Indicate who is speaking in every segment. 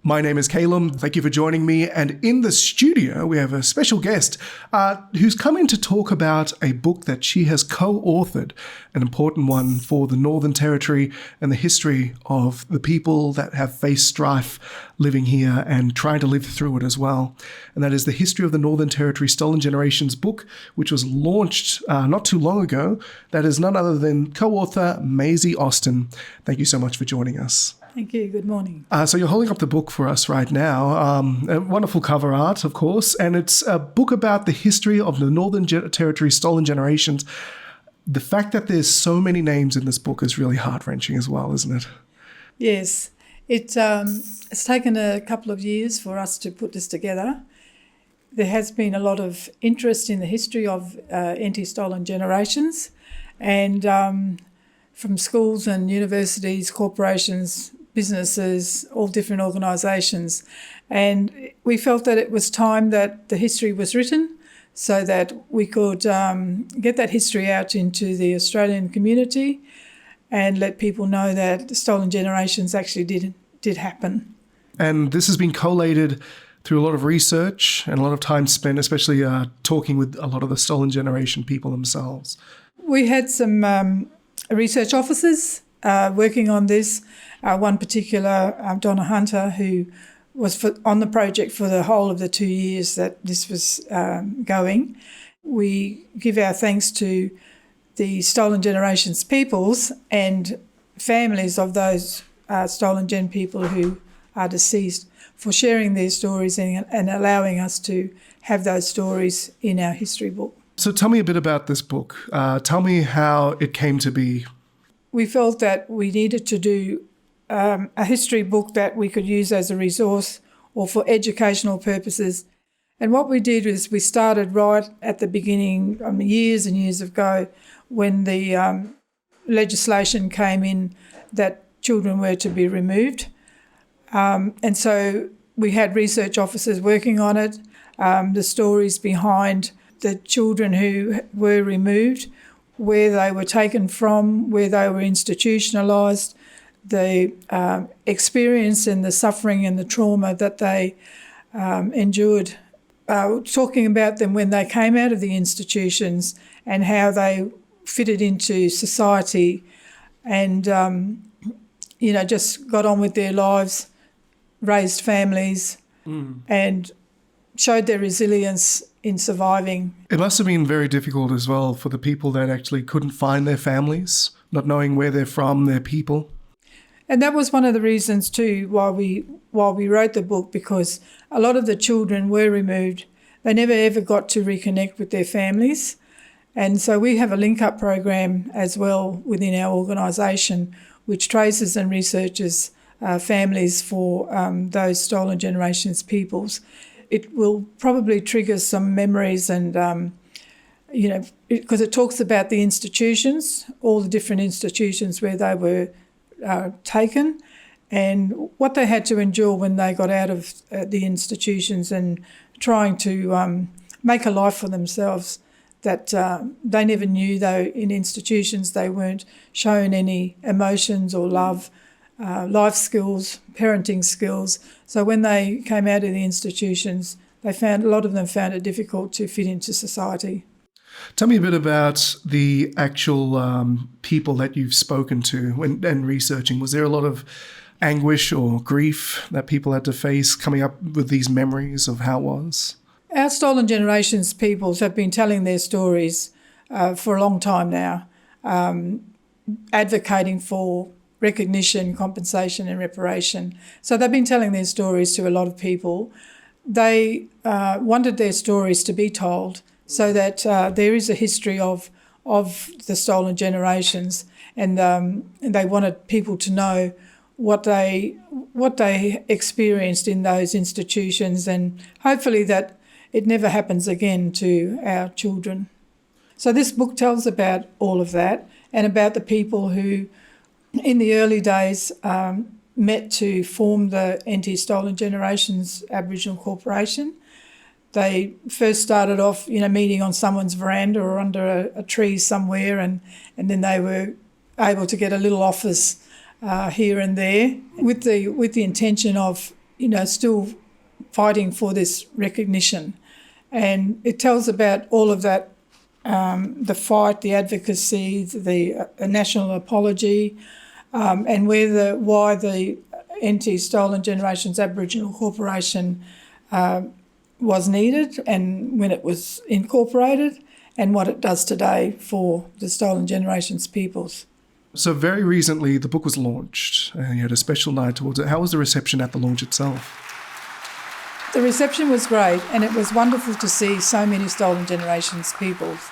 Speaker 1: My name is Caleb. Thank you for joining me. And in the studio, we have a special guest who's come in to talk about a book that she has co-authored, an important one for the Northern Territory and the history of the people that have faced strife living here and trying to live through it as well. And that is the History of the Northern Territory Stolen Generations book, which was launched not too long ago. That is none other than co-author Maisie Austin. Thank you so much for joining us.
Speaker 2: Thank you. Good morning.
Speaker 1: So you're holding up the book for us right now. A wonderful cover art, of course, and it's a book about the history of the Northern Territory Stolen Generations. The fact that there's so many names in this book is really heart-wrenching as well, isn't it?
Speaker 2: Yes. It's taken a couple of years for us to put this together. There has been a lot of interest in the history of anti-stolen generations, and from schools and universities, corporations, businesses, all different organisations. And we felt that it was time that the history was written so that we could get that history out into the Australian community and let people know that stolen generations actually did happen. And
Speaker 1: this has been collated through a lot of research and a lot of time spent, especially talking with a lot of the stolen generation people themselves.
Speaker 2: We had some research officers working on this. One particular, Donna Hunter, who was on the project for the whole of the 2 years that this was going. We give our thanks to the Stolen Generations peoples and families of those stolen gen people who are deceased for sharing their stories and allowing us to have those stories in our history book.
Speaker 1: So tell me a bit about this book. Tell me how it came to be.
Speaker 2: We felt that we needed to do a history book that we could use as a resource or for educational purposes. And what we did was we started right at the beginning, years and years ago, when the legislation came in that children were to be removed. And so we had research officers working on it, the stories behind the children who were removed, where they were taken from, where they were institutionalised, the experience and the suffering and the trauma that they endured, talking about them when they came out of the institutions and how they fitted into society and, just got on with their lives, raised families and showed their resilience in surviving.
Speaker 1: It must have been very difficult as well for the people that actually couldn't find their families, not knowing where they're from, their people.
Speaker 2: And that was one of the reasons too why we wrote the book, because a lot of the children were removed. They never ever got to reconnect with their families. And so we have a link-up program as well within our organisation which traces and researches families for those stolen generations peoples. It will probably trigger some memories and, because it talks about the institutions, all the different institutions where they were taken and what they had to endure when they got out of the institutions and trying to make a life for themselves that they never knew, though in institutions they weren't shown any emotions or love, life skills, parenting skills. So when they came out of the institutions, a lot of them found it difficult to fit into society.
Speaker 1: Tell me a bit about the actual people that you've spoken to and researching. Was there a lot of anguish or grief that people had to face coming up with these memories of how it was?
Speaker 2: Our Stolen Generations peoples have been telling their stories for a long time now, advocating for recognition, compensation and reparation. So they've been telling their stories to a lot of people. They wanted their stories to be told so that there is a history of the stolen generations, and they wanted people to know what they experienced in those institutions, and hopefully that it never happens again to our children. So this book tells about all of that and about the people who in the early days met to form the Anti-Stolen Generations Aboriginal Corporation. They first started off, meeting on someone's veranda or under a tree somewhere, and then they were able to get a little office here and there with the intention of still fighting for this recognition. And it tells about all of that, the fight, the advocacy, the national apology, and why the NT Stolen Generations Aboriginal Corporation was needed and when it was incorporated, and what it does today for the Stolen Generations peoples.
Speaker 1: So very recently, the book was launched, and you had a special night towards it. How was the reception at the launch itself?
Speaker 2: The reception was great, and it was wonderful to see so many Stolen Generations peoples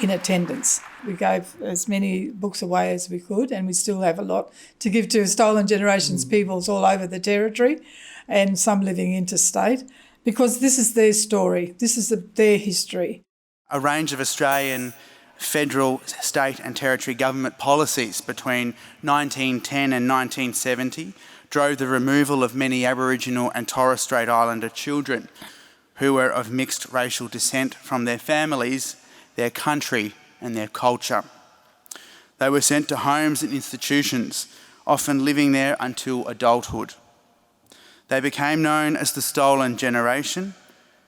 Speaker 2: in attendance. We gave as many books away as we could, and we still have a lot to give to Stolen Generations peoples all over the territory, and some living interstate, because this is their story, this is their history.
Speaker 3: A range of Australian federal, state and territory government policies between 1910 and 1970 drove the removal of many Aboriginal and Torres Strait Islander children who were of mixed racial descent from their families, their country and their culture. They were sent to homes and institutions, often living there until adulthood. They became known as the Stolen Generation,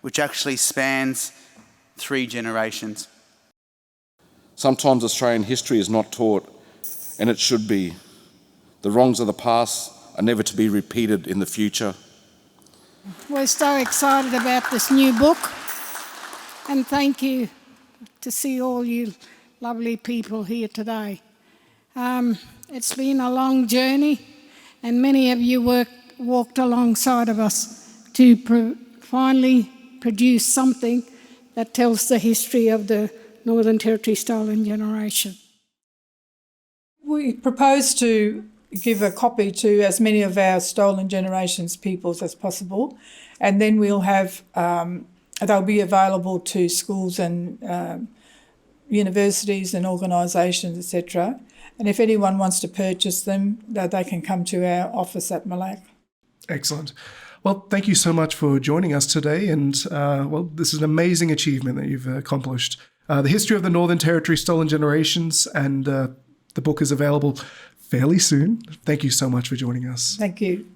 Speaker 3: which actually spans 3 generations.
Speaker 4: Sometimes Australian history is not taught, and it should be. The wrongs of the past are never to be repeated in the future.
Speaker 5: We're so excited about this new book, and thank you to see all you lovely people here today. It's been a long journey, and many of you walked alongside of us to finally produce something that tells the history of the Northern Territory Stolen Generation.
Speaker 2: We propose to give a copy to as many of our Stolen Generations peoples as possible, and then we'll have, they'll be available to schools and universities and organisations, etc. And if anyone wants to purchase them, they can come to our office at Malac.
Speaker 1: Excellent. Well, thank you so much for joining us today. And, this is an amazing achievement that you've accomplished. The history of the Northern Territory Stolen Generations, and the book is available fairly soon. Thank you so much for joining us.
Speaker 2: Thank you.